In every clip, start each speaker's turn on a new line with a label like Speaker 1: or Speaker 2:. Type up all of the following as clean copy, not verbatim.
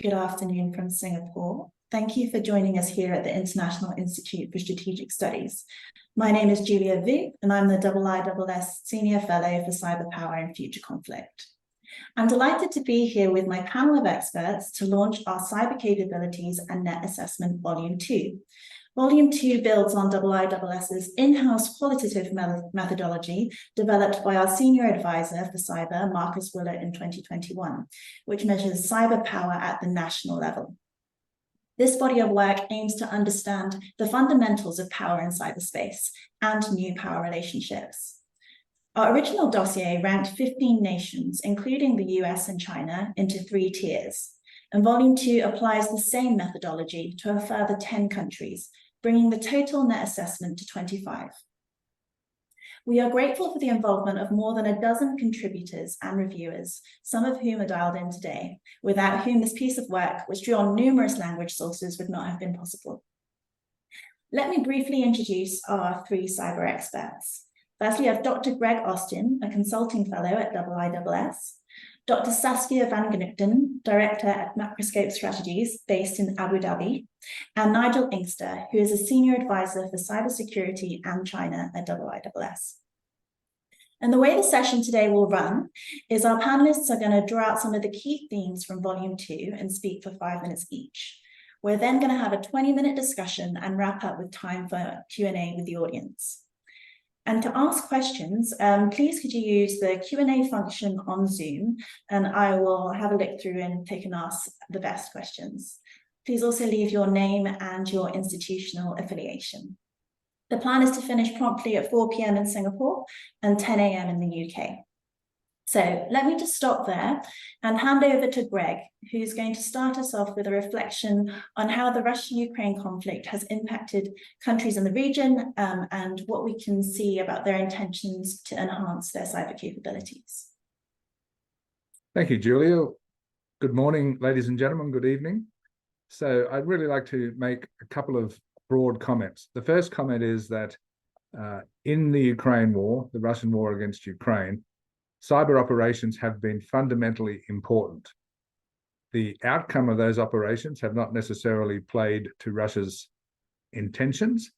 Speaker 1: Good afternoon from Singapore. Thank you for joining us here at the International Institute for Strategic Studies. My name is Julia Vu, and I'm the IISS Senior Fellow for Cyber Power and Future Conflict. I'm delighted to be here with my panel of experts to launch our Cyber Capabilities and Net Assessment Volume 2. Volume 2 builds on IISS's in-house qualitative methodology developed by our Senior Advisor for Cyber, Marcus Willer, in 2021, which measures cyber power at the national level. This body of work aims to understand the fundamentals of power in cyberspace and new power relationships. Our original dossier ranked 15 nations, including the US and China, into 3 tiers. And Volume 2 applies the same methodology to a further 10 countries, bringing the total net assessment to 25. We are grateful for the involvement of more than a dozen contributors and reviewers, some of whom are dialed in today, without whom this piece of work, which drew on numerous language sources, would not have been possible. Let me briefly introduce our 3 cyber experts. Firstly, we have Dr. Greg Austin, a consulting fellow at IISS, Dr. Saskia van Genugten, Director at Macroscope Strategies, based in Abu Dhabi, and Nigel Inkster, who is a Senior Advisor for Cybersecurity and China at IISS. And the way the session today will run is our panelists are going to draw out some of the key themes from Volume 2 and speak for 5 minutes each. We're then going to have a 20-minute discussion and wrap up with time for Q&A with the audience. And to ask questions, please could you use the Q&A function on Zoom, and I will have a look through and pick and ask the best questions. Please also leave your name and your institutional affiliation. The plan is to finish promptly at 4 p.m. in Singapore and 10 a.m. in the UK. So let me just stop there and hand over to Greg, who's going to start us off with a reflection on how the Russia-Ukraine conflict has impacted countries in the region and what we can see about their intentions to enhance their cyber capabilities.
Speaker 2: Thank you, Julia. Good morning, ladies and gentlemen. Good evening. So I'd really like to make a couple of broad comments. The first comment is that in the Ukraine war, the Russian war against Ukraine, cyber operations have been fundamentally important. The outcome of those operations have not necessarily played to Russia's intentions,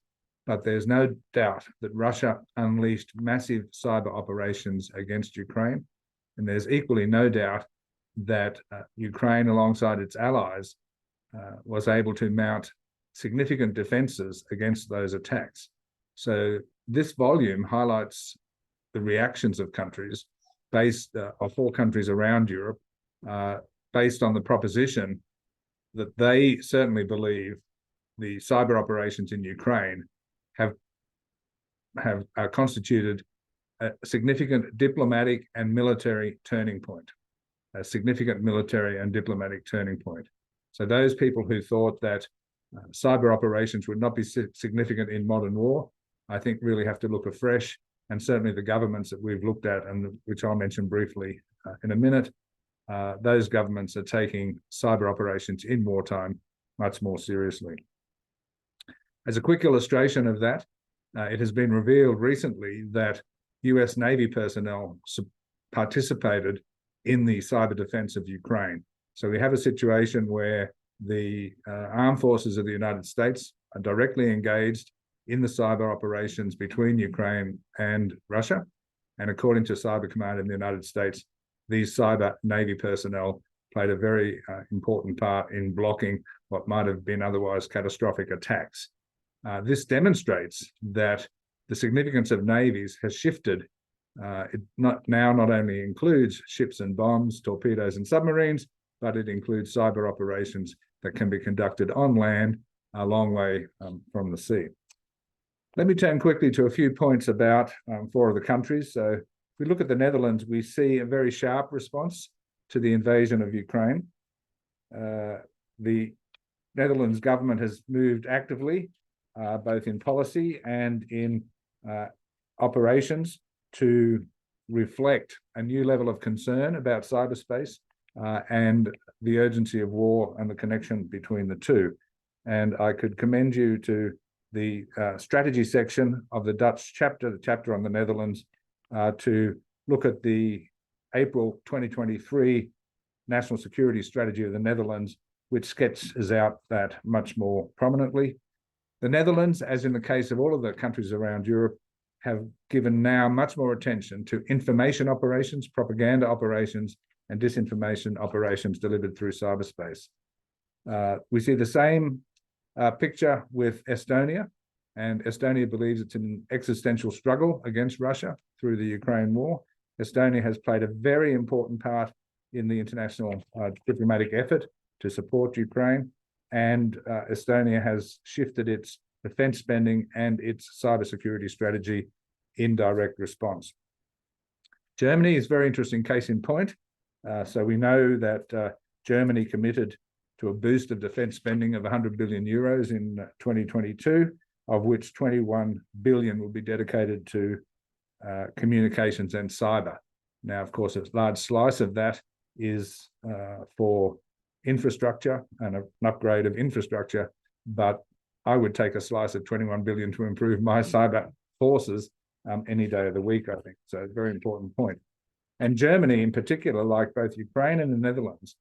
Speaker 2: but there's no doubt that Russia unleashed massive cyber operations against Ukraine. And there's equally no doubt that Ukraine, alongside its allies, was able to mount significant defenses against those attacks. So this volume highlights the reactions of countries of 4 countries around Europe, based on the proposition that they certainly believe the cyber operations in Ukraine have constituted a significant diplomatic and military turning point, a significant military and diplomatic turning point. So those people who thought that cyber operations would not be significant in modern war, I think really have to look afresh. And certainly the governments that we've looked at, and which I'll mention briefly in a minute, those governments are taking cyber operations in wartime much more seriously. As a quick illustration of that, it has been revealed recently that U.S. Navy personnel participated in the cyber defense of Ukraine. So we have a situation where the armed forces of the United States are directly engaged in the cyber operations between Ukraine and Russia. And according to Cyber Command in the United States, these cyber Navy personnel played a very important part in blocking what might have been otherwise catastrophic attacks. This demonstrates that the significance of navies has shifted. It not only includes ships and bombs, torpedoes and submarines, but it includes cyber operations that can be conducted on land a long way from the sea. Let me turn quickly to a few points about 4 of the countries. So if we look at the Netherlands, we see a very sharp response to the invasion of Ukraine. The Netherlands government has moved actively, both in policy and in operations, to reflect a new level of concern about cyberspace and the urgency of war and the connection between the two. And I could commend you to the strategy section of the Dutch chapter, the chapter on the Netherlands, to look at the April 2023 national security strategy of the Netherlands, which sketches out that much more prominently. The Netherlands, as in the case of all of the countries around Europe, have given now much more attention to information operations, propaganda operations, and disinformation operations delivered through cyberspace. We see the same picture with Estonia, and Estonia believes it's in an existential struggle against Russia through the Ukraine war. Estonia has played a very important part in the international diplomatic effort to support Ukraine, and Estonia has shifted its defense spending and its cybersecurity strategy in direct response. Germany is a very interesting case in point. So we know that Germany committed to a boost of defense spending of 100 billion euros in 2022, of which 21 billion will be dedicated to communications and cyber. Now, of course, a large slice of that is for infrastructure and an upgrade of infrastructure, but I would take a slice of 21 billion to improve my cyber forces any day of the week, I think. So it's a very important point. And Germany in particular, like both Ukraine and the Netherlands,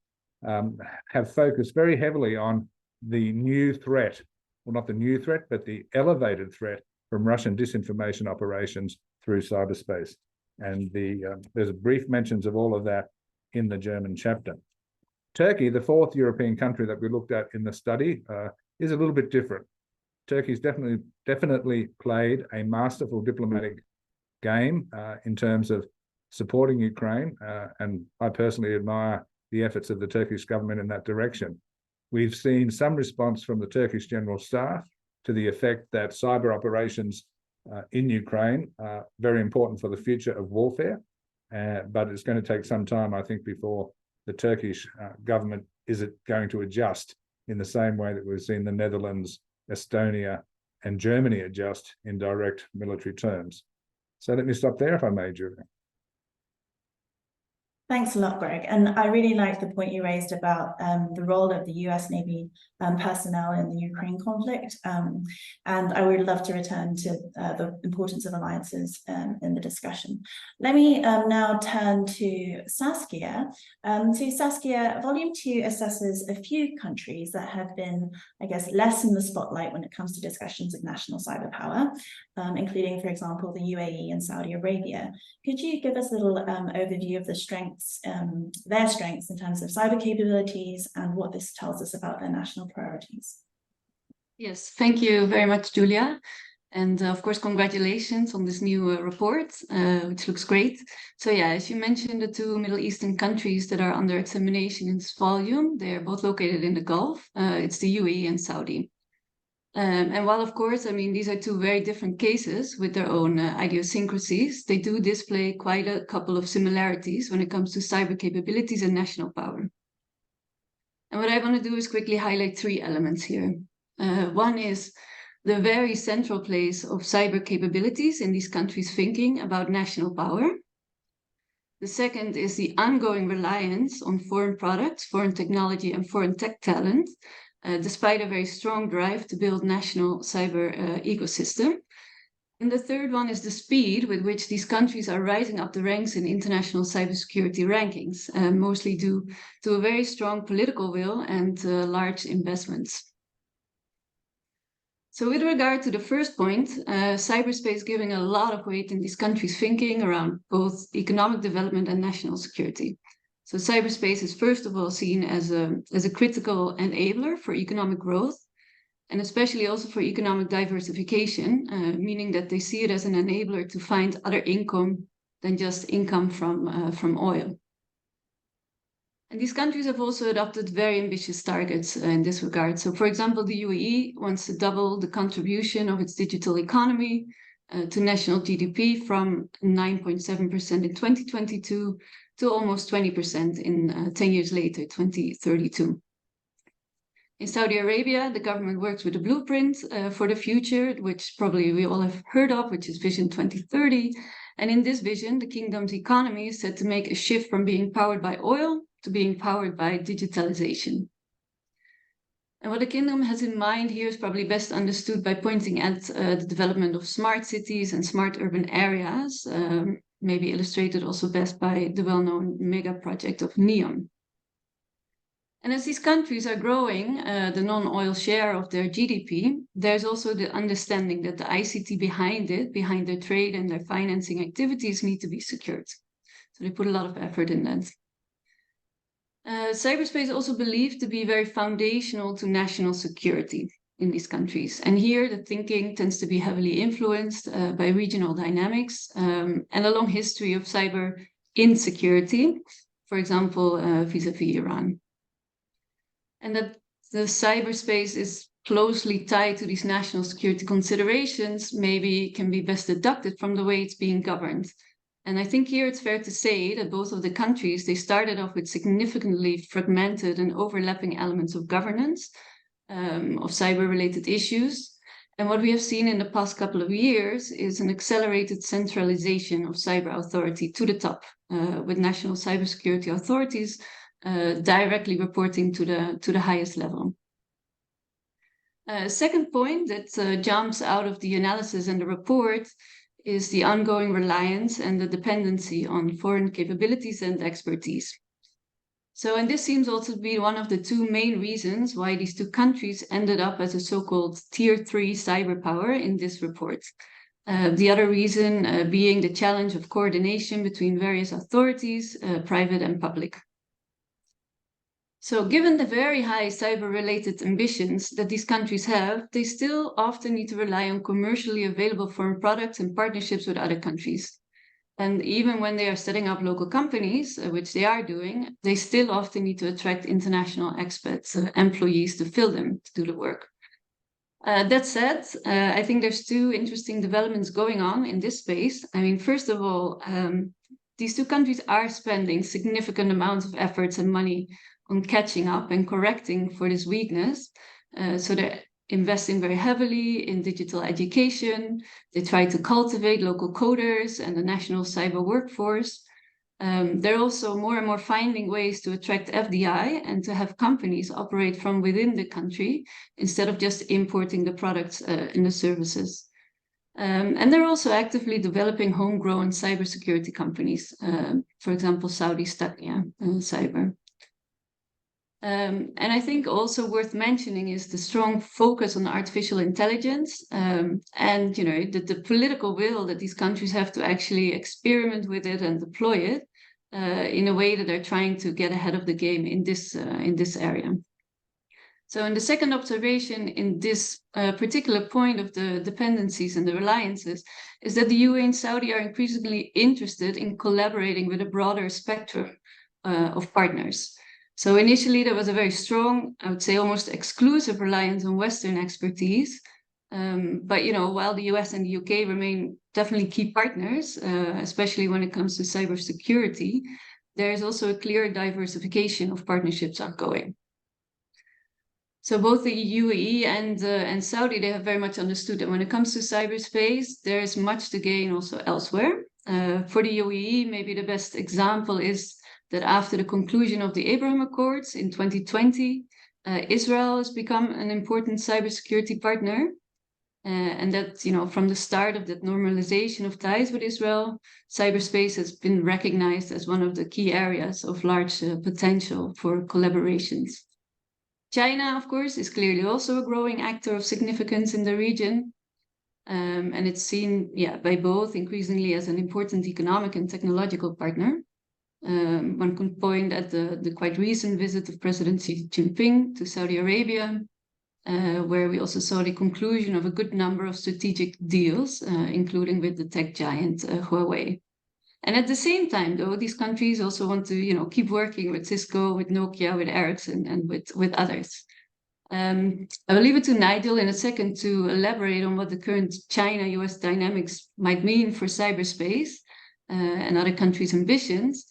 Speaker 2: have focused very heavily on the new threat, well, not the new threat, but the elevated threat from Russian disinformation operations through cyberspace. And there's brief mentions of all of that in the German chapter. Turkey, the fourth European country that we looked at in the study, is a little bit different. Turkey's definitely played a masterful diplomatic game in terms of supporting Ukraine, and I personally admire the efforts of the Turkish government in that direction. We've seen some response from the Turkish General Staff to the effect that cyber operations in Ukraine are very important for the future of warfare, but it's going to take some time, I think, before the Turkish government is going to adjust in the same way that we've seen the Netherlands, Estonia, and Germany adjust in direct military terms. So let me stop there if I may, Julia.
Speaker 1: Thanks a lot, Greg. And I really like the point you raised about the role of the US Navy personnel in the Ukraine conflict. And I would love to return to the importance of alliances in the discussion. Let me now turn to Saskia. So Saskia, Volume 2 assesses a few countries that have been, I guess, less in the spotlight when it comes to discussions of national cyber power, including, for example, the UAE and Saudi Arabia. Could you give us a little overview of the their strengths in terms of cyber capabilities and what this tells us about their national priorities?
Speaker 3: Yes, thank you very much, Julia. And of course, congratulations on this new report, which looks great. So yeah, as you mentioned, the two Middle Eastern countries that are under examination in this volume, they're both located in the Gulf. It's the UAE and Saudi. And while, of course, I mean, these are two very different cases with their own idiosyncrasies, they do display quite a couple of similarities when it comes to cyber capabilities and national power. And what I want to do is quickly highlight three elements here. One is the very central place of cyber capabilities in these countries' thinking about national power. The second is the ongoing reliance on foreign products, foreign technology, and foreign tech talent, despite a very strong drive to build national cyber ecosystem. And the third one is the speed with which these countries are rising up the ranks in international cybersecurity rankings, mostly due to a very strong political will and large investments. So with regard to the first point, cyberspace giving a lot of weight in these countries' thinking around both economic development and national security. So cyberspace is first of all seen as a critical enabler for economic growth, and especially also for economic diversification, meaning that they see it as an enabler to find other income than just income from oil. And these countries have also adopted very ambitious targets in this regard. So for example, the UAE wants to double the contribution of its digital economy to national GDP from 9.7% in 2022 to almost 20% in 10 years later, 2032. In Saudi Arabia, the government works with a blueprint for the future, which probably we all have heard of, which is Vision 2030. And in this vision, the kingdom's economy is set to make a shift from being powered by oil to being powered by digitalization. And what the kingdom has in mind here is probably best understood by pointing at the development of smart cities and smart urban areas, maybe illustrated also best by the well-known mega project of NEOM. And as these countries are growing the non-oil share of their GDP, there's also the understanding that the ICT behind it, behind their trade and their financing activities, need to be secured. So they put a lot of effort in that. Cyberspace is also believed to be very foundational to national security in these countries. And here the thinking tends to be heavily influenced by regional dynamics and a long history of cyber insecurity, for example, vis-a-vis Iran. And that the cyberspace is closely tied to these national security considerations maybe can be best deducted from the way it's being governed. And I think here it's fair to say that both of the countries, they started off with significantly fragmented and overlapping elements of governance, of cyber-related issues. And what we have seen in the past couple of years is an accelerated centralization of cyber authority to the top, with national cybersecurity authorities directly reporting to the highest level. Second point that jumps out of the analysis and the report is the ongoing reliance and the dependency on foreign capabilities and expertise. So, and this seems also to be one of the two main reasons why these two countries ended up as a so-called tier 3 cyber power in this report. The other reason being the challenge of coordination between various authorities, private and public. So given the very high cyber-related ambitions that these countries have, they still often need to rely on commercially available foreign products and partnerships with other countries. And even when they are setting up local companies, which they are doing, they still often need to attract international expats, employees to fill them, to do the work. That said, I think there's two interesting developments going on in this space. I mean, first of all, these two countries are spending significant amounts of efforts and money on catching up and correcting for this weakness. So they're investing very heavily in digital education. They try to cultivate local coders and the national cyber workforce. They're also more and more finding ways to attract FDI and to have companies operate from within the country instead of just importing the products and the services. And they're also actively developing homegrown cybersecurity companies, for example, Saudi Estonia Cyber. And I think also worth mentioning is the strong focus on artificial intelligence and the political will that these countries have to actually experiment with it and deploy it in a way that they're trying to get ahead of the game in this area. So in the second observation in this particular point of the dependencies and the reliances is that the UAE and Saudi are increasingly interested in collaborating with a broader spectrum of partners. So initially there was a very strong, I would say almost exclusive reliance on Western expertise. But while the US and the UK remain definitely key partners, especially when it comes to cybersecurity, there is also a clear diversification of partnerships ongoing. So both the UAE and Saudi, they have very much understood that when it comes to cyberspace, there is much to gain also elsewhere. For the UAE, maybe the best example is that after the conclusion of the Abraham Accords in 2020, Israel has become an important cybersecurity partner. And that, from the start of that normalization of ties with Israel, cyberspace has been recognized as one of the key areas of large potential for collaborations. China, of course, is clearly also a growing actor of significance in the region. And it's seen by both increasingly as an important economic and technological partner. One can point at the quite recent visit of President Xi Jinping to Saudi Arabia, where we also saw the conclusion of a good number of strategic deals, including with the tech giant Huawei. And at the same time, though, these countries also want to, keep working with Cisco, with Nokia, with Ericsson, and with others. I will leave it to Nigel in a second to elaborate on what the current China-US dynamics might mean for cyberspace and other countries' ambitions.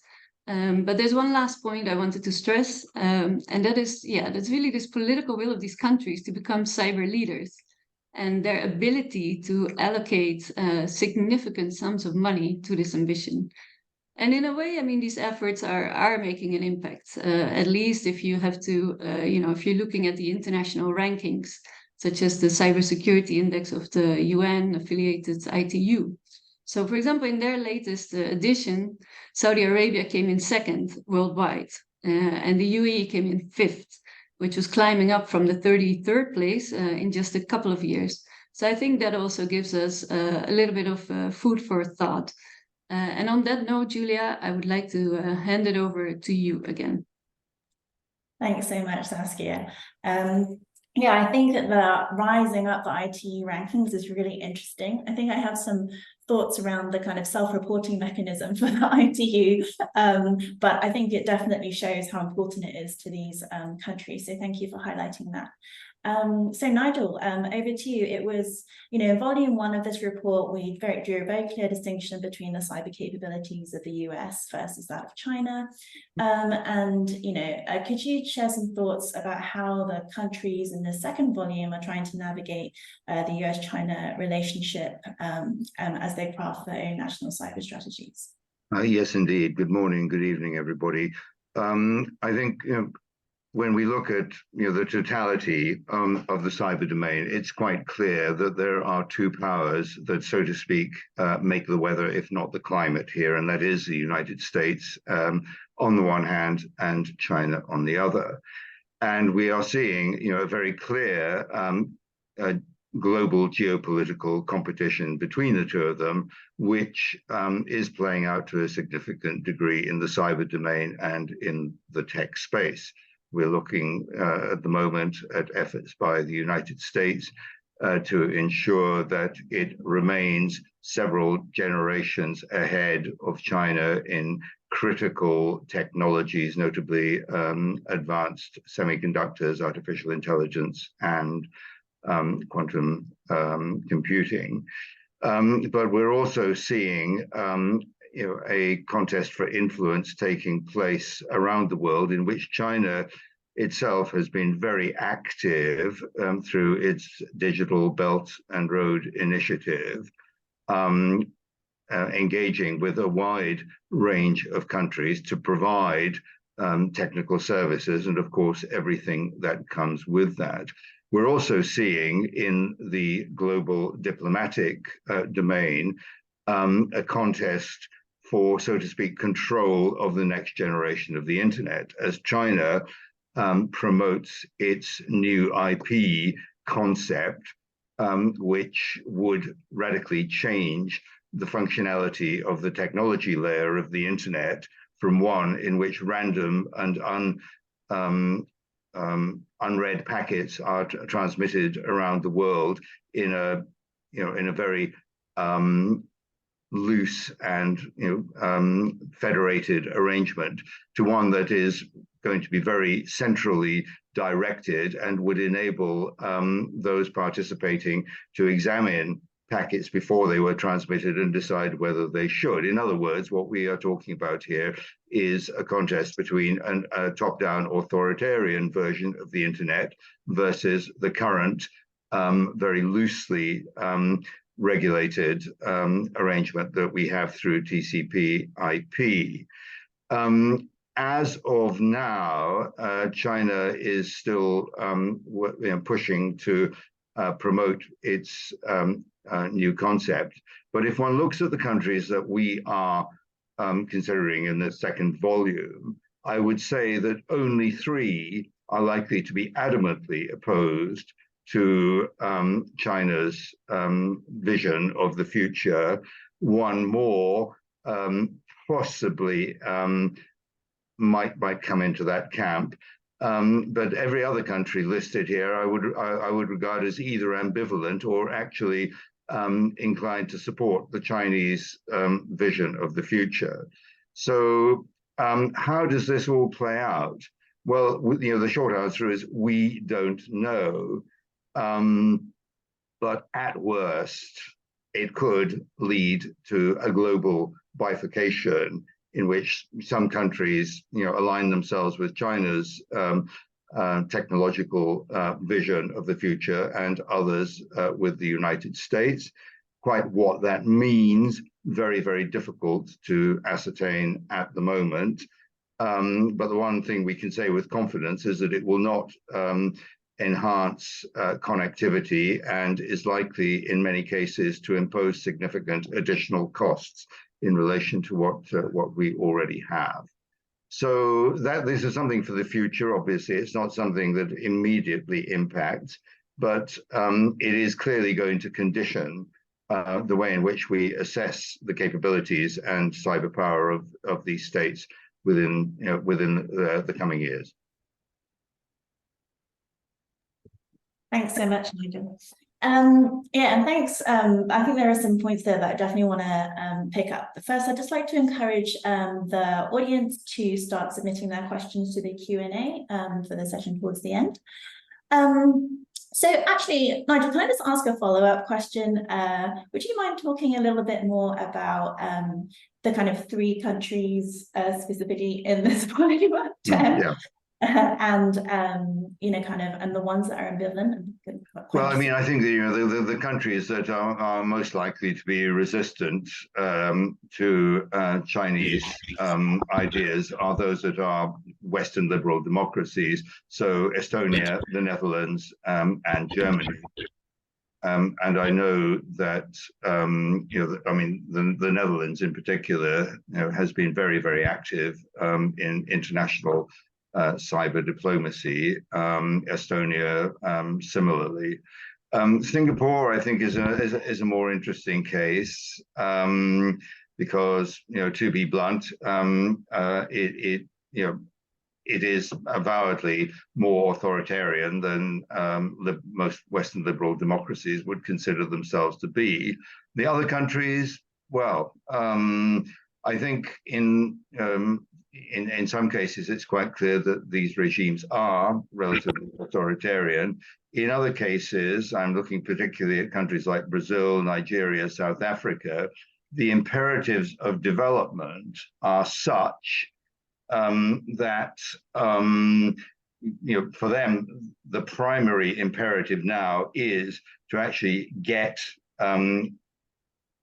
Speaker 3: But there's one last point I wanted to stress, and that is, that's really this political will of these countries to become cyber leaders and their ability to allocate significant sums of money to this ambition. And in a way, I mean, these efforts are making an impact, at least if you have to, if you're looking at the international rankings, such as the Cybersecurity Index of the UN-affiliated ITU. So, for example, in their latest edition, Saudi Arabia came in second worldwide, and the UAE came in 5th, which was climbing up from the 33rd place in just a couple of years. So I think that also gives us a little bit of food for thought. And on that note, Julia, I would like to hand it over to you again.
Speaker 1: Thanks so much, Saskia. Yeah, I think that the rising up the ITU rankings is really interesting. I think I have some thoughts around the kind of self-reporting mechanism for the ITU, but I think it definitely shows how important it is to these countries. So thank you for highlighting that. So Nigel, over to you. It was, in volume 1 of this report, we drew a very clear distinction between the cyber capabilities of the US versus that of China. Could you share some thoughts about how the countries in the second volume are trying to navigate the US-China relationship as they craft their own national cyber strategies?
Speaker 4: Yes, indeed. Good morning, good evening, everybody. I think, when we look at the totality of the cyber domain, it's quite clear that there are two powers that, so to speak, make the weather, if not the climate here, and that is the United States on the one hand and China on the other. And we are seeing a very clear global geopolitical competition between the two of them, which is playing out to a significant degree in the cyber domain and in the tech space. We're looking at the moment at efforts by the United States to ensure that it remains several generations ahead of China in critical technologies, notably advanced semiconductors, artificial intelligence, and quantum computing. But we're also seeing a contest for influence taking place around the world, in which China itself has been very active through its Digital Belt and Road Initiative, engaging with a wide range of countries to provide technical services and, of course, everything that comes with that. We're also seeing in the global diplomatic domain a contest for, so to speak, control of the next generation of the internet, as China promotes its new IP concept, which would radically change the functionality of the technology layer of the internet from one in which random and unread packets are transmitted around the world in a very loose and federated arrangement, to one that is going to be very centrally directed and would enable those participating to examine packets before they were transmitted and decide whether they should. In other words, what we are talking about here is a contest between a top-down authoritarian version of the internet versus the current very loosely regulated arrangement that we have through TCP/IP. As of now, China is still pushing to promote its new concept. But if one looks at the countries that we are considering in the second volume, I would say that only 3 are likely to be adamantly opposed to China's vision of the future. One more possibly might come into that camp. But every other country listed here, I would regard as either ambivalent or actually inclined to support the Chinese vision of the future. So how does this all play out? Well, the short answer is we don't know. But at worst, it could lead to a global bifurcation in which some countries, align themselves with China's technological vision of the future, and others with the United States. Quite what that means, very, very difficult to ascertain at the moment. But the one thing we can say with confidence is that it will not enhance connectivity and is likely, in many cases, to impose significant additional costs in relation to what we already have. So this is something for the future. Obviously, it's not something that immediately impacts, but it is clearly going to condition the way in which we assess the capabilities and cyber power of these states within the coming years.
Speaker 1: Thanks so much, Nigel. Yeah, and thanks. I think there are some points there that I definitely want to pick up. But first, I'd just like to encourage the audience to start submitting their questions to the Q&A for the session towards the end. So actually, Nigel, can I just ask a follow-up question? Would you mind talking a little bit more about the kind of 3 countries specifically in this polymer
Speaker 4: Yeah.
Speaker 1: and kind of, and the ones that are ambivalent?
Speaker 4: Well, I mean, I think that the countries that are most likely to be resistant to Chinese ideas are those that are Western liberal democracies. So Estonia, the Netherlands, and Germany. And I know that I mean, the Netherlands in particular, has been very, very active in international cyber diplomacy. Estonia similarly. Singapore, I think, is a more interesting case because, to be blunt, it is avowedly more authoritarian than most Western liberal democracies would consider themselves to be. The other countries, well, I think in some cases it's quite clear that these regimes are relatively authoritarian. In other cases, I'm looking particularly at countries like Brazil, Nigeria, South Africa, the imperatives of development are such that for them, the primary imperative now is to actually get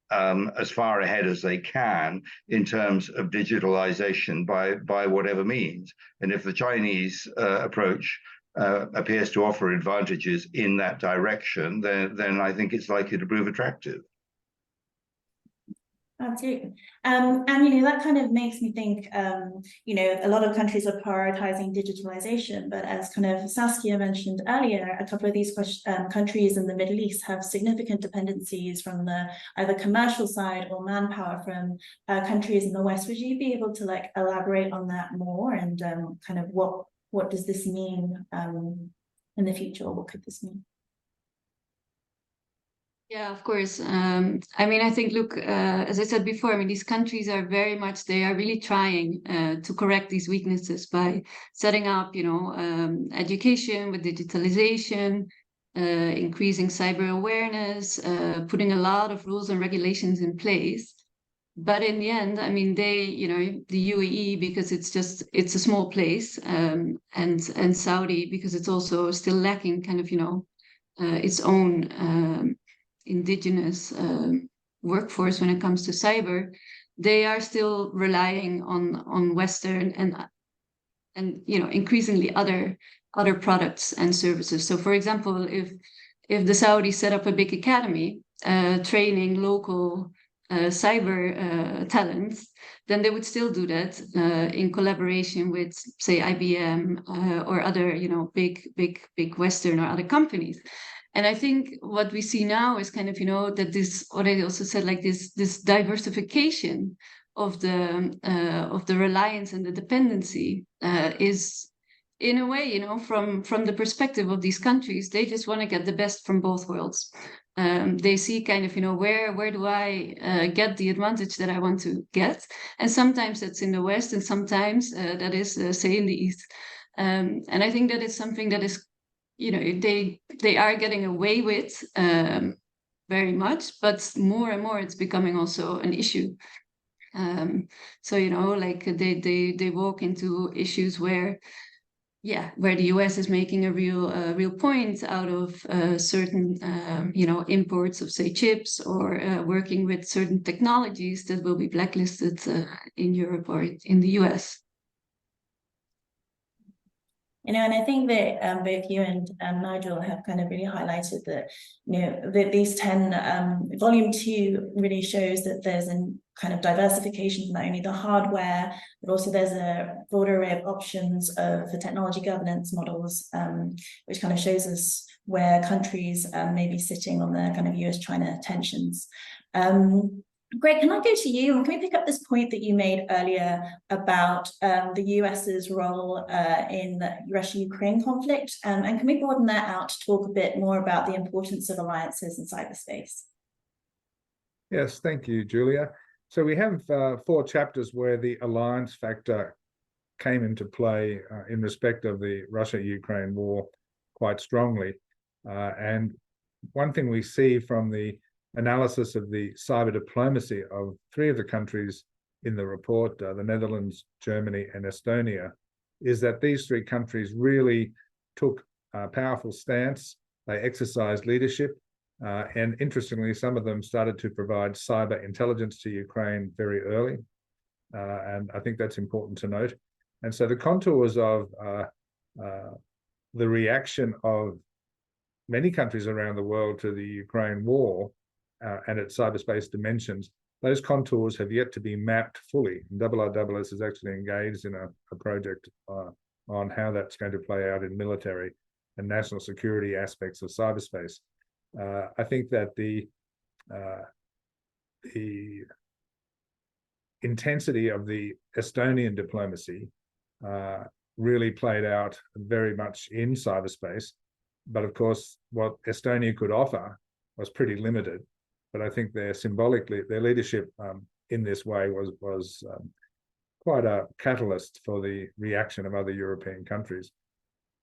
Speaker 4: as far ahead as they can in terms of digitalization by whatever means. And if the Chinese approach appears to offer advantages in that direction, then I think it's likely to prove attractive.
Speaker 1: Absolutely. And that kind of makes me think, a lot of countries are prioritizing digitalization, but as kind of Saskia mentioned earlier, a couple of these countries in the Middle East have significant dependencies from the either commercial side or manpower from countries in the West. Would you be able to elaborate on that more and kind of what does this mean in the future, or what could this mean?
Speaker 3: Yeah, of course. I mean, I think, look, as I said before, I mean, these countries are they are really trying to correct these weaknesses by setting up, education with digitalization, increasing cyber awareness, putting a lot of rules and regulations in place. But in the end, I mean, the UAE, because it's a small place, and Saudi, because it's also still lacking kind of, its own indigenous workforce when it comes to cyber, they are still relying on Western and increasingly other products and services. So, for example, if the Saudis set up a big academy training local cyber talents, then they would still do that in collaboration with, say, IBM or other big Western or other companies. And I think what we see now is kind of, that this, what I also said, like this diversification of the reliance and the dependency is, in a way, from the perspective of these countries, they just want to get the best from both worlds. They see kind of, where do I get the advantage that I want to get? And sometimes that's in the West, and sometimes that is, say, in the East. And I think that is something that is, they are getting away with very much, but more and more it's becoming also an issue. So like they walk into issues where the US is making a real point out of certain imports of, say, chips, or working with certain technologies that will be blacklisted in Europe or in the US.
Speaker 1: And I think that both you and Nigel have kind of really highlighted that, that these 10, volume 2 really shows that there's a kind of diversification of not only the hardware, but also there's a broader array of options for technology governance models, which kind of shows us where countries may be sitting on the kind of US China tensions. Greg, can I go to you? And can we pick up this point that you made earlier about the US's role in the Russia-Ukraine conflict? And can we broaden that out to talk a bit more about the importance of alliances in cyberspace?
Speaker 2: Yes, thank you, Julia. So we have 4 chapters where the alliance factor came into play in respect of the Russia-Ukraine war quite strongly. And one thing we see from the analysis of the cyber diplomacy of 3 of the countries in the report, the Netherlands, Germany, and Estonia, is that these 3 countries really took a powerful stance. They exercised leadership, and interestingly, some of them started to provide cyber intelligence to Ukraine very early, and I think that's important to note. And so the contours of the reaction of many countries around the world to the Ukraine war and its cyberspace dimensions, those contours have yet to be mapped fully. And IISS is actually engaged in a project on how that's going to play out in military and national security aspects of cyberspace. I think that the intensity of the Estonian diplomacy really played out very much in cyberspace. But of course, what Estonia could offer was pretty limited. But I think their leadership in this way was quite a catalyst for the reaction of other European countries.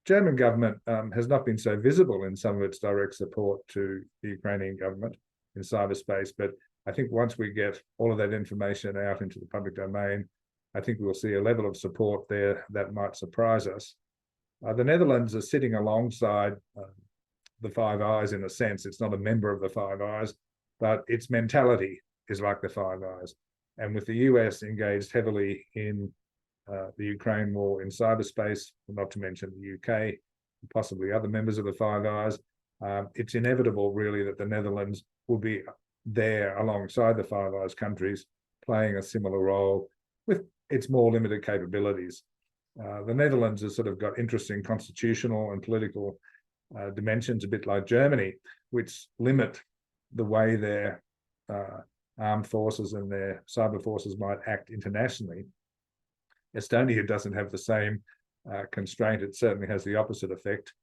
Speaker 2: German government has not been so visible in some of its direct support to the Ukrainian government in cyberspace, but I think once we get all of that information out into the public domain, I think we'll see a level of support there that might surprise us. The Netherlands are sitting alongside the Five Eyes in a sense. It's not a member of the Five Eyes, but its mentality is like the Five Eyes. And with the US engaged heavily in the Ukraine war in cyberspace, not to mention the UK, possibly other members of the Five Eyes, it's inevitable really that the Netherlands will be there alongside the Five Eyes countries, playing a similar role with its more limited capabilities. The Netherlands has sort of got interesting constitutional and political dimensions, a bit like Germany, which limit the way their armed forces and their cyber forces might act internationally. Estonia doesn't have the same constraint. It certainly has the opposite effect.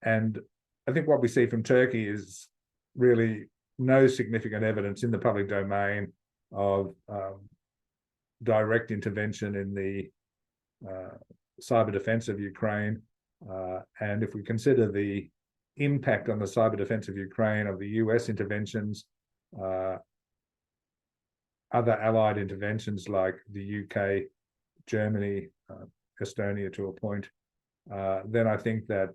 Speaker 2: And I think what we see from Turkey is really no significant evidence in the public domain of direct intervention in the cyber defense of Ukraine. And if we consider the impact on the cyber defense of Ukraine of the US interventions, other allied interventions like the UK, Germany, Estonia to a point, then I think that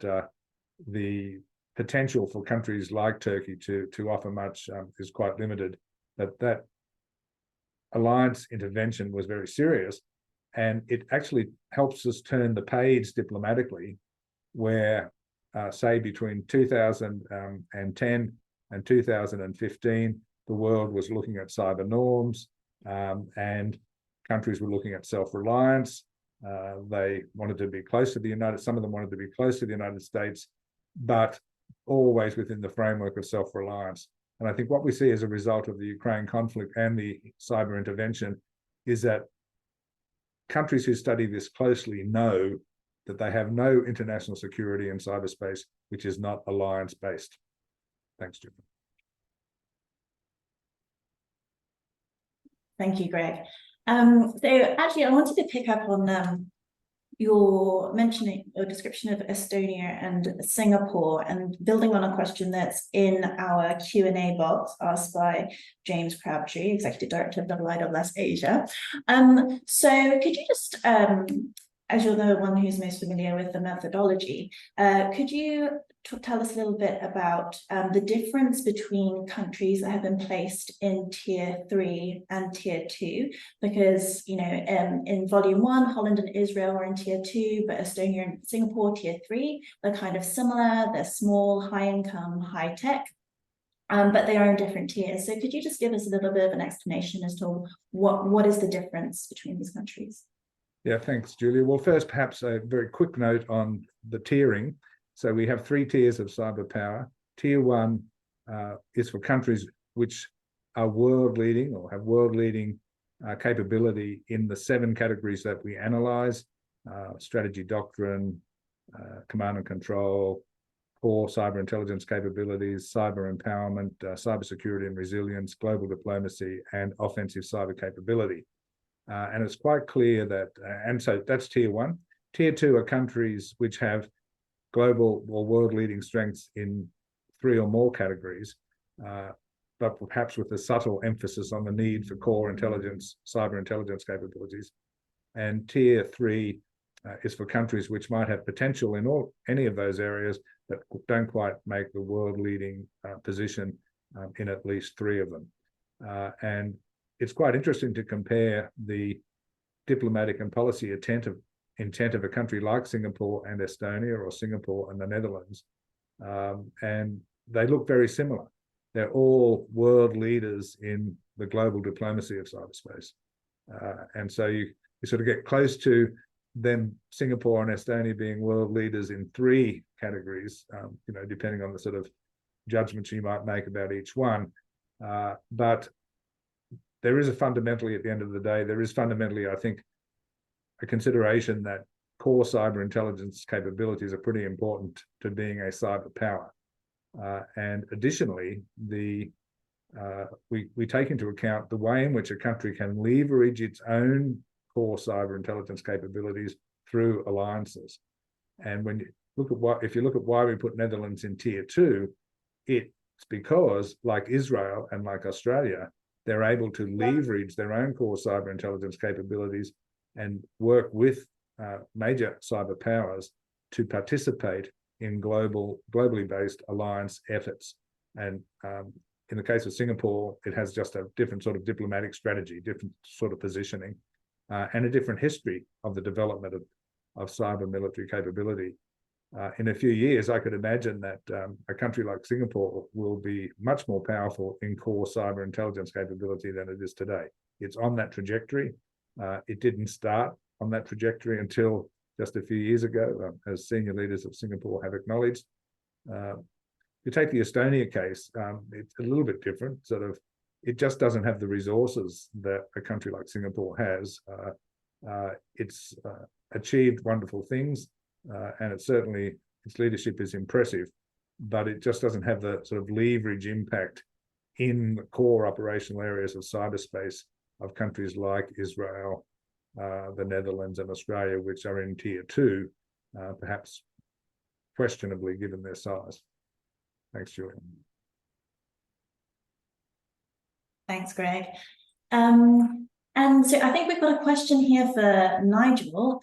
Speaker 2: the potential for countries like Turkey to offer much is quite limited. That alliance intervention was very serious, and it actually helps us turn the page diplomatically, where say between 2010 and 2015, the world was looking at cyber norms, and countries were looking at self-reliance. They wanted to be close to some of them wanted to be close to the United States, but always within the framework of self-reliance. And I think what we see as a result of the Ukraine conflict and the cyber intervention is that countries who study this closely know that they have no international security in cyberspace which is not alliance-based. Thanks, Jim.
Speaker 1: Thank you, Greg. So actually, I wanted to pick up on your mentioning or description of Estonia and Singapore, and building on a question that's in our Q&A box asked by James Crabtree, Executive Director of IISS Asia. So could you just as you're the one who's most familiar with the methodology, could you tell us a little bit about the difference between countries that have been placed in tier 3 and tier 2? Because, you know, in volume 1, Holland and Israel are in tier 2, but Estonia and Singapore, tier 3, they're kind of similar. They're small, high income, high tech. But they are in different tiers. So could you just give us a little bit of an explanation as to what is the difference between these countries?
Speaker 2: Yeah, thanks, Julia. Well, first, perhaps a very quick note on the tiering. So we have 3 tiers of cyber power. Tier 1 is for countries which are world leading or have world leading capability in the 7 categories that we analyze: strategy, doctrine, command and control, core cyber intelligence capabilities, cyber empowerment, cybersecurity and resilience, global diplomacy, and offensive cyber capability. And it's quite clear that, and so that's tier 1. Tier 2 are countries which have global or world-leading strengths in 3 or more categories, but perhaps with a subtle emphasis on the need for core intelligence, cyber intelligence capabilities. And tier 3 is for countries which might have potential in any of those areas, but don't quite make the world-leading position in at least 3 of them. And it's quite interesting to compare the diplomatic and policy intent of a country like Singapore and Estonia, or Singapore and the Netherlands, and they look very similar. They're all world leaders in the global diplomacy of cyberspace, and so you sort of get close to them, Singapore and Estonia being world leaders in 3 categories, you know, depending on the sort of judgments you might make about each one, but there is fundamentally, at the end of the day, I think, a consideration that core cyber intelligence capabilities are pretty important to being a cyber power. And additionally, we take into account the way in which a country can leverage its own core cyber intelligence capabilities through alliances. And when you look at why we put Netherlands in tier 2, it's because, like Israel and like Australia, they're able to leverage their own core cyber intelligence capabilities and work with major cyber powers to participate in globally based alliance efforts. And in the case of Singapore, it has just a different sort of diplomatic strategy, different sort of positioning, and a different history of the development of cyber military capability. In a few years, I could imagine that a country like Singapore will be much more powerful in core cyber intelligence capability than it is today. It's on that trajectory. It didn't start on that trajectory until just a few years ago, as senior leaders of Singapore have acknowledged. You take the Estonia case, it's a little bit different. It just doesn't have the resources that a country like Singapore has. It's achieved wonderful things, and its leadership is impressive, but it just doesn't have the sort of leverage impact in the core operational areas of cyberspace of countries like Israel, the Netherlands, and Australia, which are in tier 2, perhaps questionably given their size. Thanks, Julian.
Speaker 1: Thanks, Greg. And so I think we've got a question here for Nigel.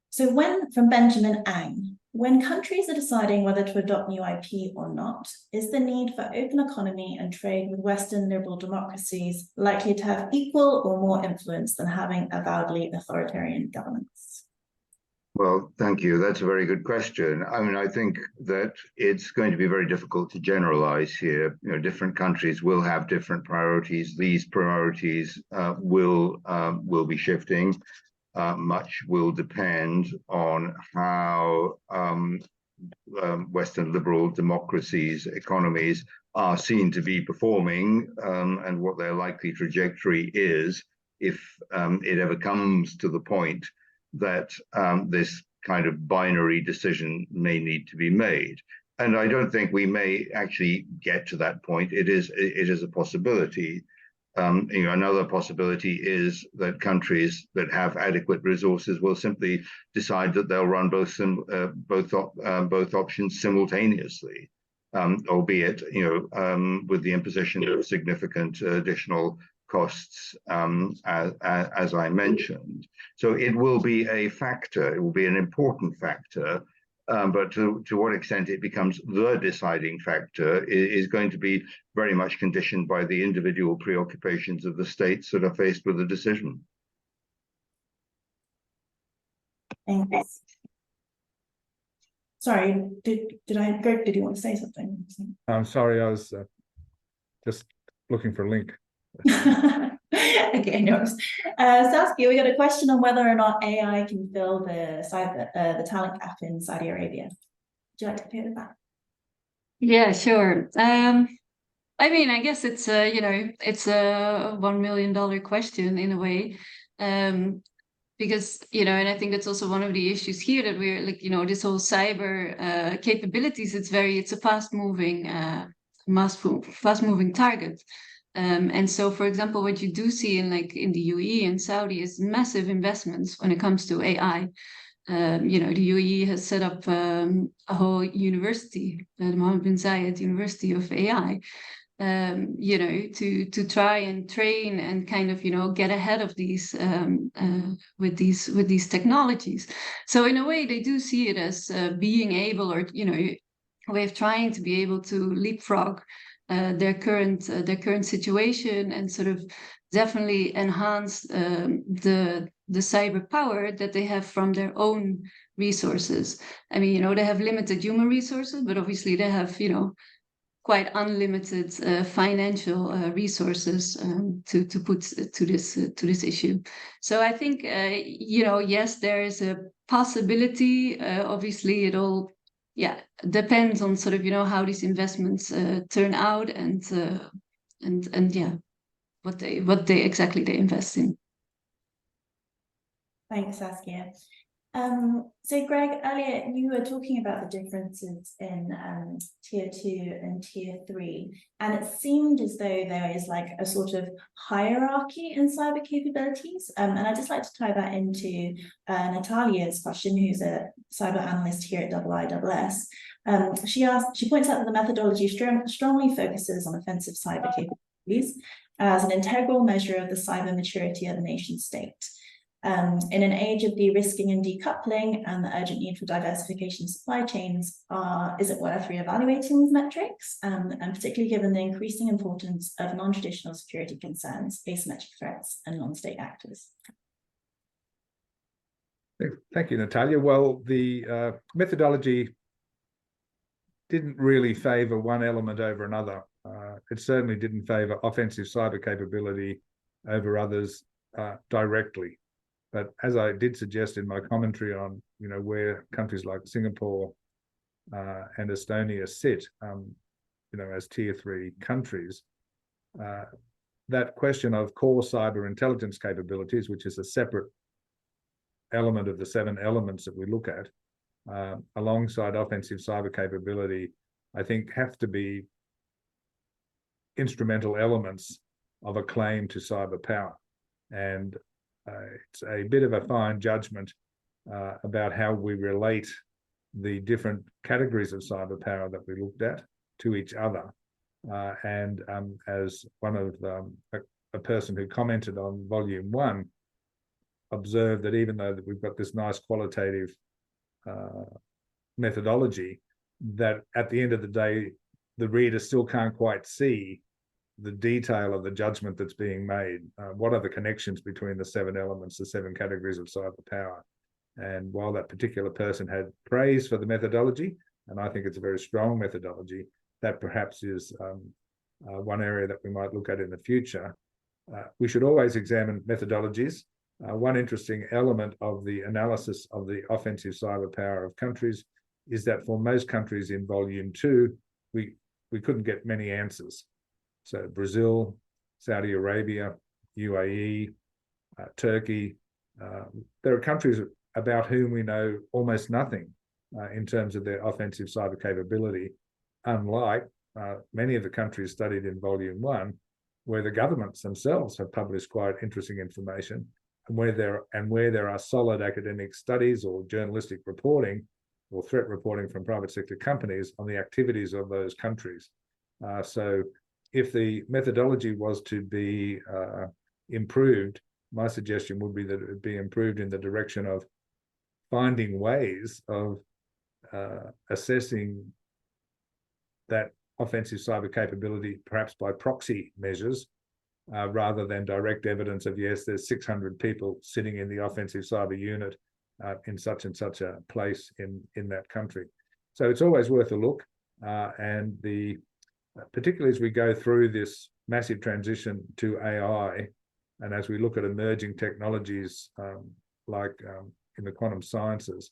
Speaker 1: So from Benjamin Ang, when countries are deciding whether to adopt new IP or not, is the need for open economy and trade with Western liberal democracies likely to have equal or more influence than having avowedly authoritarian governments?
Speaker 4: Well, thank you. That's a very good question. I mean, I think that it's going to be very difficult to generalize here. You know, different countries will have different priorities. These priorities will be shifting. Much will depend on how Western liberal democracies' economies are seen to be performing, and what their likely trajectory is if it ever comes to the point that this kind of binary decision may need to be made. And I don't think we may actually get to that point. It is a possibility. You know, another possibility is that countries that have adequate resources will simply decide that they'll run both options simultaneously, albeit, you know, with the imposition of significant additional costs, as I mentioned. So it will be a factor, it will be an important factor, but to what extent it becomes the deciding factor is going to be very much conditioned by the individual preoccupations of the states that are faced with the decision.
Speaker 1: Thanks. Sorry, Greg, did you want to say something?
Speaker 2: I'm sorry, I was just looking for a link.
Speaker 1: Okay, no worries. Saskia, we got a question on whether or not AI can fill the talent gap in Saudi Arabia. Would you like to clear that?
Speaker 3: Yeah, sure. I mean, I guess it's a, it's a $1 million question in a way. Because, and I think that's also one of the issues here, that we're like, this whole cyber capabilities, it's a fast moving target. And so, for example, what you do see in the UAE and Saudi is massive investments when it comes to AI. The UAE has set up a whole university, the Mohammed bin Zayed University of AI, to try and train and kind of, get ahead of these with these technologies. So in a way, they do see it as being able, or a way of trying to be able to leapfrog their current situation, and sort of definitely enhance the cyber power that they have from their own resources. I mean, they have limited human resources, but obviously they have, quite unlimited financial resources to put to this issue. So I think yes, there is a possibility. Obviously, it all depends on sort of how these investments turn out, and what they exactly invest in.
Speaker 1: Thanks, Saskia. So Greg, earlier you were talking about the differences in tier 2 and tier 3, and it seemed as though there is like a sort of hierarchy in cyber capabilities. And I'd just like to tie that into Natalia's question, who's a cyber analyst here at IISS. She points out that the methodology strongly focuses on offensive cyber capabilities as an integral measure of the cyber maturity of the nation state. In an age of de-risking and decoupling and the urgent need for diversification of supply chains, is it worth reevaluating these metrics, and particularly given the increasing importance of non-traditional security concerns, asymmetric threats, and non-state actors?
Speaker 2: Thank you, Natalia. Well, the methodology didn't really favor one element over another. It certainly didn't favor offensive cyber capability over others directly. But as I did suggest in my commentary on, where countries like Singapore and Estonia sit, as tier 3 countries, that question of core cyber intelligence capabilities, which is a separate element of the 7 elements that we look at, alongside offensive cyber capability, I think have to be instrumental elements of a claim to cyber power. And it's a bit of a fine judgment about how we relate the different categories of cyber power that we looked at to each other. And as one of a person who commented on volume 1 observed, that even though that we've got this nice qualitative methodology, that at the end of the day, the reader still can't quite see the detail of the judgment that's being made. What are the connections between the 7 elements, the 7 categories of cyber power? And while that particular person had praise for the methodology, and I think it's a very strong methodology, that perhaps is one area that we might look at in the future. We should always examine methodologies. One interesting element of the analysis of the offensive cyber power of countries is that for most countries in volume 2, we couldn't get many answers. So Brazil, Saudi Arabia, UAE, Turkey, there are countries about whom we know almost nothing in terms of their offensive cyber capability, unlike many of the countries studied in volume 1, where the governments themselves have published quite interesting information, and where there are solid academic studies or journalistic reporting or threat reporting from private sector companies on the activities of those countries. So if the methodology was to be improved, my suggestion would be that it would be improved in the direction of finding ways of assessing that offensive cyber capability, perhaps by proxy measures, rather than direct evidence of, yes, there's 600 people sitting in the offensive cyber unit in such and such a place in that country. So it's always worth a look, and particularly as we go through this massive transition to AI, and as we look at emerging technologies like in the quantum sciences,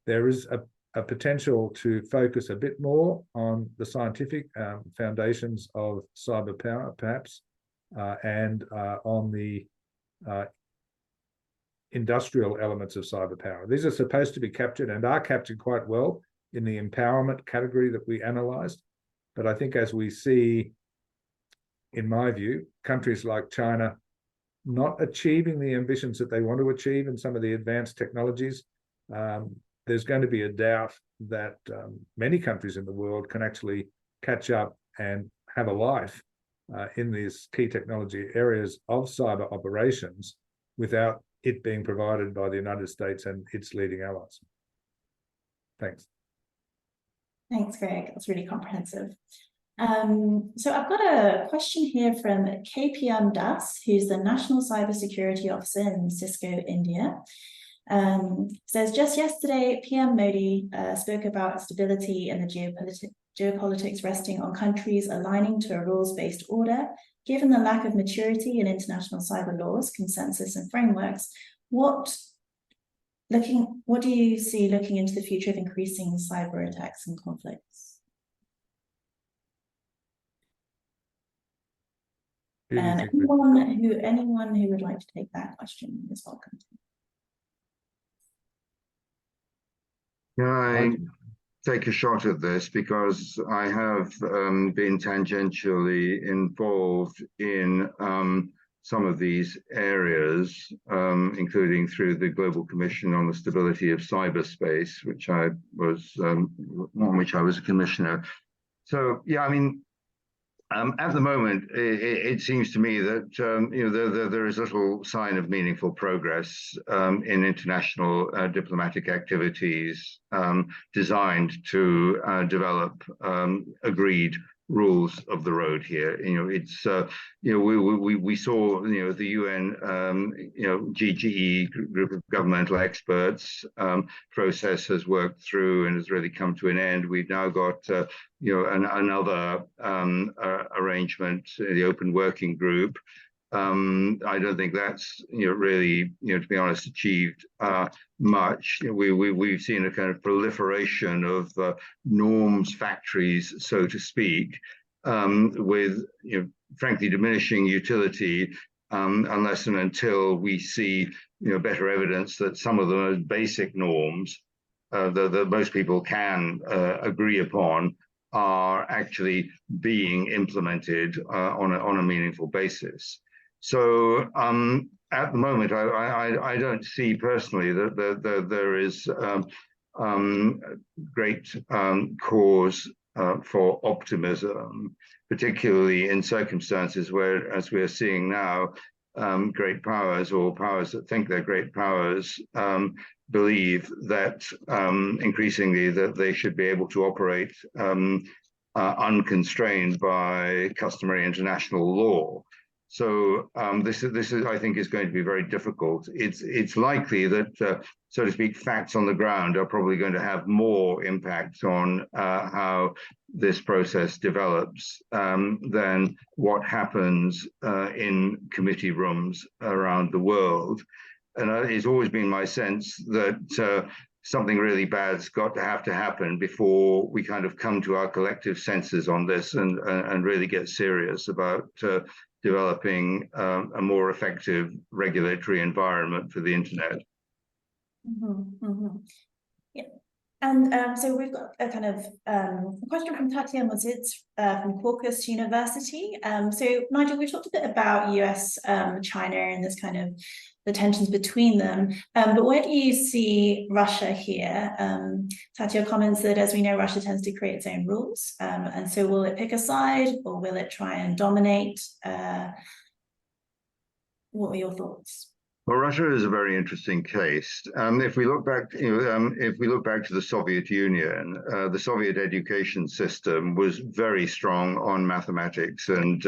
Speaker 2: there is a potential to focus a bit more on the scientific foundations of cyber power, perhaps, and on the industrial elements of cyber power. These are supposed to be captured and are captured quite well in the empowerment category that we analysed. But I think as we see, in my view, countries like China not achieving the ambitions that they want to achieve in some of the advanced technologies, there's going to be a doubt that many countries in the world can actually catch up and have a life in these key technology areas of cyber operations without it being provided by the United States and its leading allies. Thanks.
Speaker 1: Thanks, Greg. That's really comprehensive. So I've got a question here from KPM Das, who's the National Cybersecurity Officer in Cisco, India. Says, just yesterday, PM Modi spoke about stability and the geopolitics resting on countries aligning to a rules-based order. Given the lack of maturity in international cyber laws, consensus and frameworks, what do you see looking into the future of increasing cyber attacks and conflicts? And anyone who would like to take that question is welcome.
Speaker 4: Can I take a shot at this, because I have been tangentially involved in some of these areas, including through the Global Commission on the Stability of Cyberspace, which I was on which I was a commissioner. So yeah, I mean, at the moment, it seems to me that there is little sign of meaningful progress in international diplomatic activities designed to develop agreed rules of the road here. It's we saw the UN GGE group of governmental experts process has worked through and has really come to an end. We've now got another arrangement, the Open Working Group. I don't think that's really, to be honest, achieved much. We've seen a kind of proliferation of norms factories, so to speak, with frankly diminishing utility unless and until we see better evidence that some of the most basic norms that most people can agree upon are actually being implemented on a meaningful basis. So at the moment, I don't see personally that there is great cause for optimism, particularly in circumstances where, as we're seeing now, great powers or powers that think they're great powers believe that increasingly that they should be able to operate unconstrained by customary international law. So this is, I think, is going to be very difficult. It's likely that, so to speak, facts on the ground are probably going to have more impact on how this process develops than what happens in committee rooms around the world. And it's always been my sense that something really bad's got to have to happen before we kind of come to our collective senses on this and really get serious about developing a more effective regulatory environment for the internet.
Speaker 1: Mm-hmm, mm-hmm. Yeah. And so we've got a kind of question from Tatia Mozitz from Caucus University. So Nigel, we've talked a bit about US, China and this kind of the tensions between them. But where do you see Russia here? Tatia comments that, as we know, Russia tends to create its own rules. And so will it pick a side or will it try and dominate? What are your thoughts?
Speaker 4: Well, Russia is a very interesting case. If we look back, if we look back to the Soviet Union, the Soviet education system was very strong on mathematics and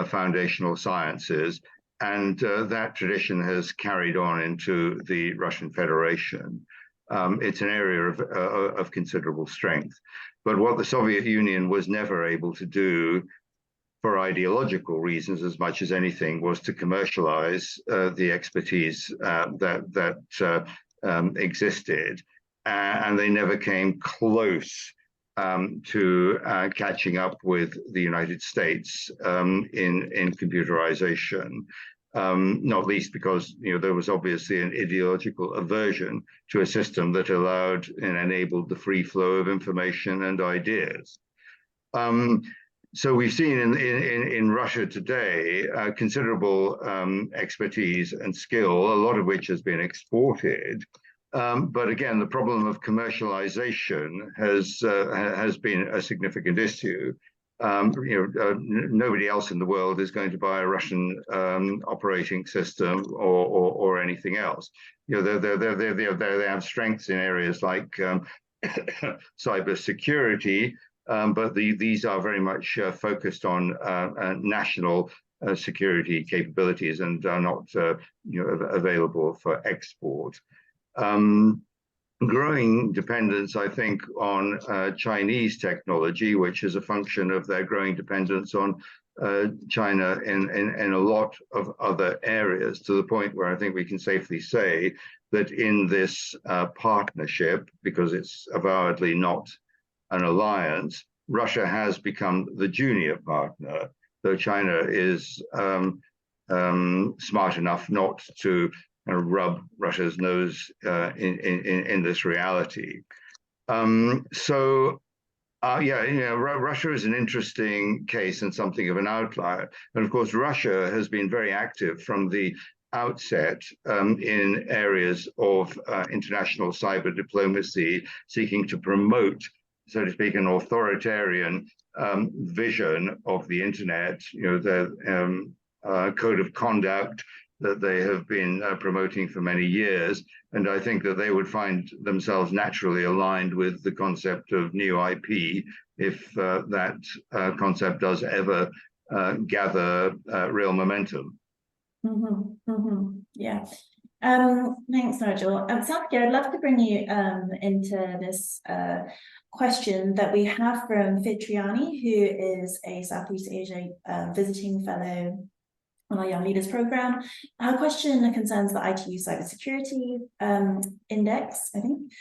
Speaker 4: foundational sciences, and that tradition has carried on into the Russian Federation. It's an area of considerable strength. But what the Soviet Union was never able to do, for ideological reasons as much as anything, was to commercialize the expertise that existed, and they never came close to catching up with the United States in computerization. Not least because there was obviously an ideological aversion to a system that allowed and enabled the free flow of information and ideas. So we've seen in Russia today considerable expertise and skill, a lot of which has been exported. But again, the problem of commercialization has been a significant issue. Nobody else in the world is going to buy a Russian operating system or anything else. They have strengths in areas like cybersecurity. But these are very much focused on national security capabilities and are not available for export. Growing dependence, I think, on Chinese technology, which is a function of their growing dependence on China in a lot of other areas, to the point where I think we can safely say that in this partnership, because it's avowedly not an alliance, Russia has become the junior partner, though China is smart enough not to rub Russia's nose in this reality. Russia is an interesting case and something of an outlier. And of course, Russia has been very active from the outset in areas of international cyber diplomacy, seeking to promote, so to speak, an authoritarian vision of the internet, the code of conduct that they have been promoting for many years. And I think that they would find themselves naturally aligned with the concept of new IP if that concept does ever gather real momentum.
Speaker 1: Yeah. Thanks, Nigel. Saskia, I'd love to bring you into this question that we have from Fitriani, who is a Southeast Asia visiting fellow on our Young Leaders program. Her question concerns the ITU Cybersecurity Index, I think.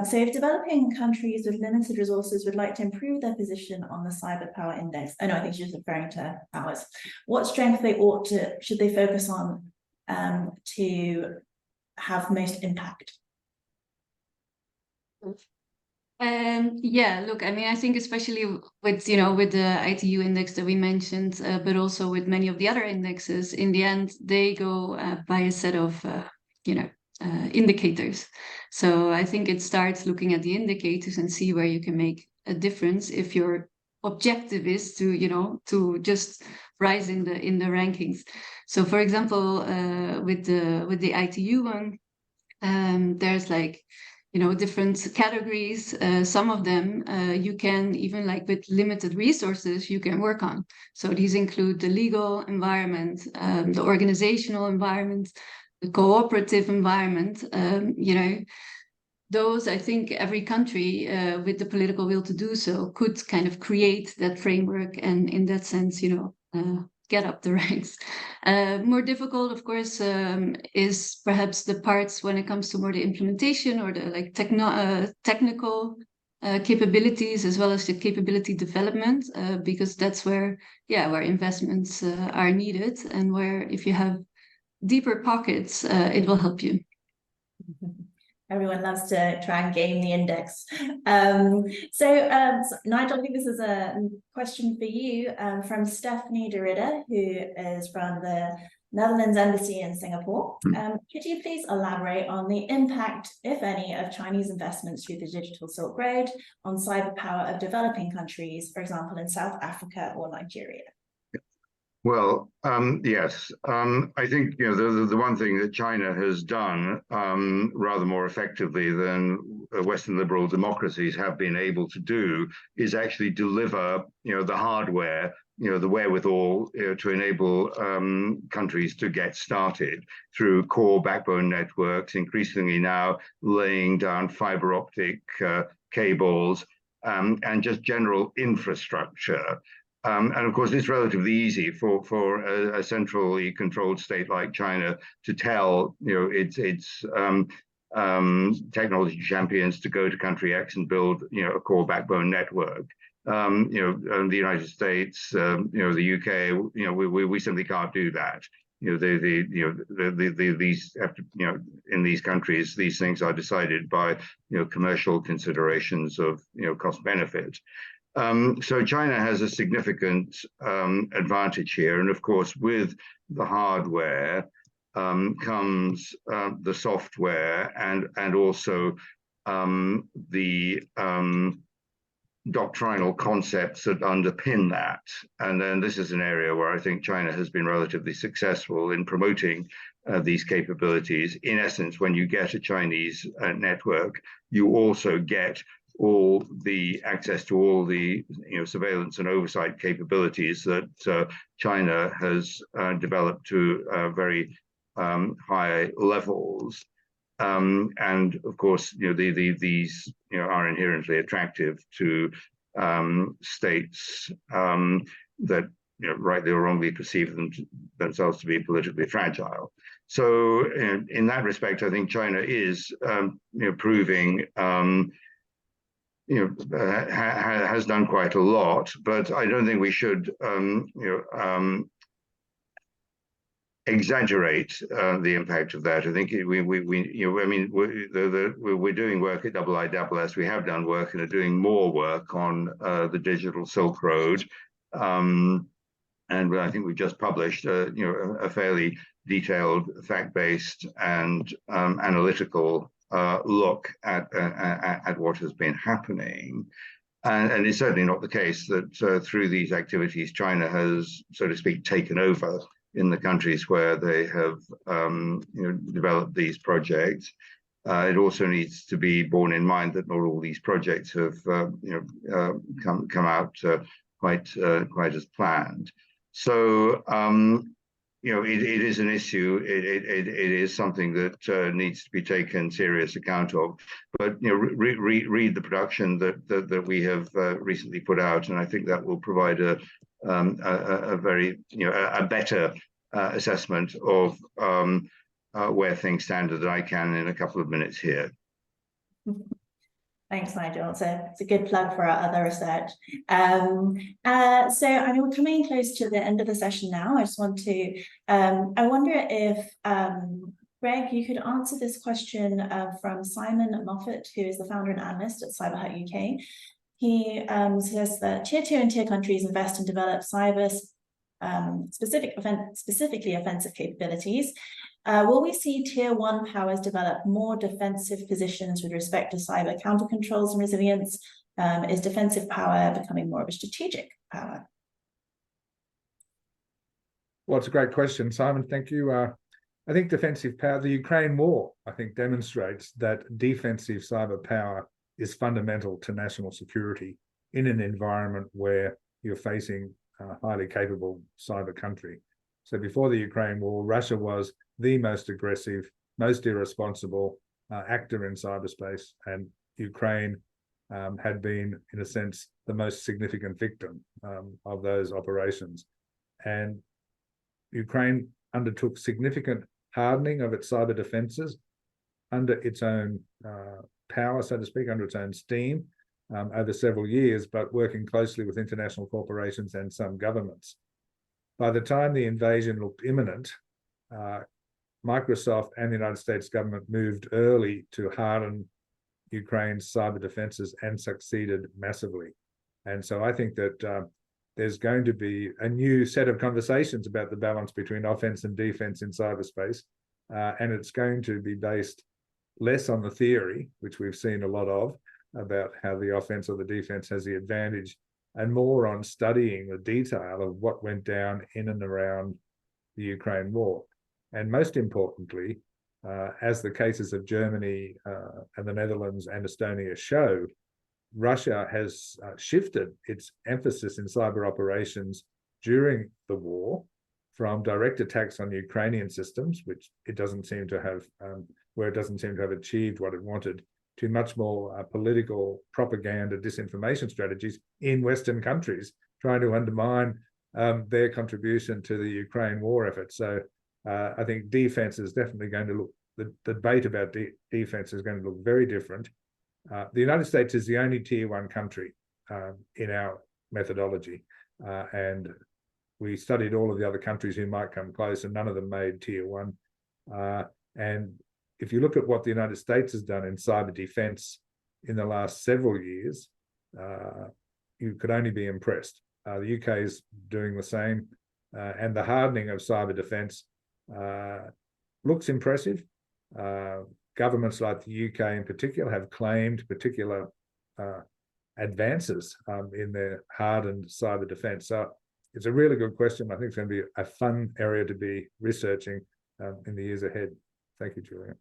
Speaker 1: So if developing countries with limited resources would like to improve their position on the Cyber Power Index, I think she's referring to ours, what strength should they focus on to have most impact?
Speaker 3: Look, I think especially with the ITU index that we mentioned, but also with many of the other indexes, in the end they go by a set of indicators. So I think it starts looking at the indicators and see where you can make a difference if your objective is to just rise in the rankings. So for example, with the ITU one, there's different categories. Some of them you can, even with limited resources, you can work on. So these include the legal environment, the organizational environment, the cooperative environment. Those, I think every country with the political will to do so could kind of create that framework, and in that sense, get up the ranks. More difficult, of course, is perhaps the parts when it comes to more the implementation or the technical capabilities, as well as the capability development, because that's where investments are needed, and where if you have deeper pockets, it will help you.
Speaker 1: Everyone loves to try and game the index. So Nigel, I think this is a question for you from Stephanie de Ridder, who is from the Netherlands Embassy in Singapore. Could you please elaborate on the impact, if any, of Chinese investments through the digital Silk Road on cyber power of developing countries, for example, in South Africa or Nigeria?
Speaker 4: Well, yes. I think the one thing that China has done rather more effectively than Western liberal democracies have been able to do is actually deliver the hardware, the wherewithal to enable countries to get started through core backbone networks, increasingly now laying down fiber optic cables and just general infrastructure. And of course, it's relatively easy for a centrally controlled state like China to tell its technology champions to go to country X and build a core backbone network. The United States, the UK, we simply can't do that. These have to, in these countries, these things are decided by commercial considerations of cost benefit. So China has a significant advantage here, and of course, with the hardware comes the software and also the doctrinal concepts that underpin that. And then this is an area where I think China has been relatively successful in promoting these capabilities. In essence, when you get a Chinese network, you also get all the access to all the surveillance and oversight capabilities that China has developed to very high levels. And of course, these are inherently attractive to states that rightly or wrongly perceive themselves to be politically fragile. So in that respect, I think China is proving has done quite a lot, but I don't think we should exaggerate the impact of that. I think we're doing work at IISS. We have done work and are doing more work on the digital Silk Road, and I think we've just published a fairly detailed, fact-based and analytical look at what has been happening. And it's certainly not the case that through these activities, China has, so to speak, taken over in the countries where they have developed these projects. It also needs to be borne in mind that not all these projects have come out quite as planned. So it is an issue. It is something that needs to be taken serious account of. But read the production that we have recently put out, and I think that will provide a very a better assessment of where things stand than I can in a couple of minutes here.
Speaker 1: Thanks, Nigel. It's a good plug for our other research. So we're coming close to the end of the session now. I just want to, I wonder if, Greg, you could answer this question from Simon Moffat, who is the founder and analyst at CyberHut UK. He says that Tier 2 and Tier countries invest and develop cyber specifically offensive capabilities. Will we see Tier 1 powers develop more defensive positions with respect to cyber counter controls and resilience? Is defensive power becoming more of a strategic power?
Speaker 2: Well, it's a great question, Simon. Thank you. I think defensive power, the Ukraine war, I think demonstrates that defensive cyber power is fundamental to national security in an environment where you're facing a highly capable cyber country. So before the Ukraine war, Russia was the most aggressive, most irresponsible actor in cyberspace, and Ukraine had been, in a sense, the most significant victim of those operations. And Ukraine undertook significant hardening of its cyber defenses under its own power, so to speak, under its own steam over several years, but working closely with international corporations and some governments. By the time the invasion looked imminent, Microsoft and the United States government moved early to harden Ukraine's cyber defenses and succeeded massively. And so I think that there's going to be a new set of conversations about the balance between offense and defense in cyberspace. And it's going to be based less on the theory, which we've seen a lot of, about how the offense or the defense has the advantage, and more on studying the detail of what went down in and around the Ukraine war. And most importantly, as the cases of Germany and the Netherlands and Estonia show, Russia has shifted its emphasis in cyber operations during the war from direct attacks on Ukrainian systems, which it doesn't seem to have, where it doesn't seem to have achieved what it wanted, to much more political propaganda, disinformation strategies in Western countries, trying to undermine their contribution to the Ukraine war effort. So I think defense is definitely going to look, the debate about defense is going to look very different. The United States is the only tier one country in our methodology, and we studied all of the other countries who might come close, and none of them made tier one. And if you look at what the United States has done in cyber defense in the last several years, you could only be impressed. The UK is doing the same, and the hardening of cyber defense looks impressive. Governments like the UK in particular have claimed particular advances in their hardened cyber defense. So it's a really good question. I think it's going to be a fun area to be researching in the years ahead. Thank you, Julia.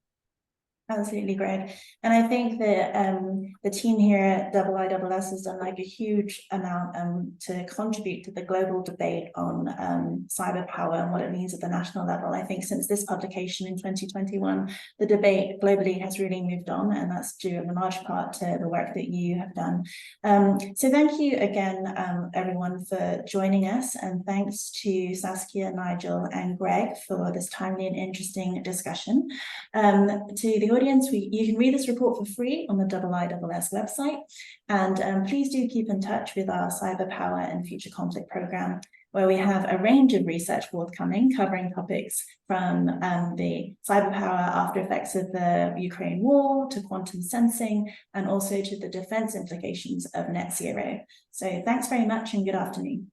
Speaker 1: Absolutely, Greg. And I think that the team here at IISS has done like a huge amount to contribute to the global debate on cyber power and what it means at the national level. I think since this publication in 2021, the debate globally has really moved on, and that's due in large part to the work that you have done. So thank you again, everyone, for joining us, and thanks to Saskia, Nigel, and Greg for this timely and interesting discussion. To the audience, you can read this report for free on the IISS website, and please do keep in touch with our Cyber Power and Future Conflict program, where we have a range of research forthcoming covering topics from the cyber power after effects of the Ukraine war to quantum sensing, and also to the defense implications of net zero. So thanks very much and good afternoon.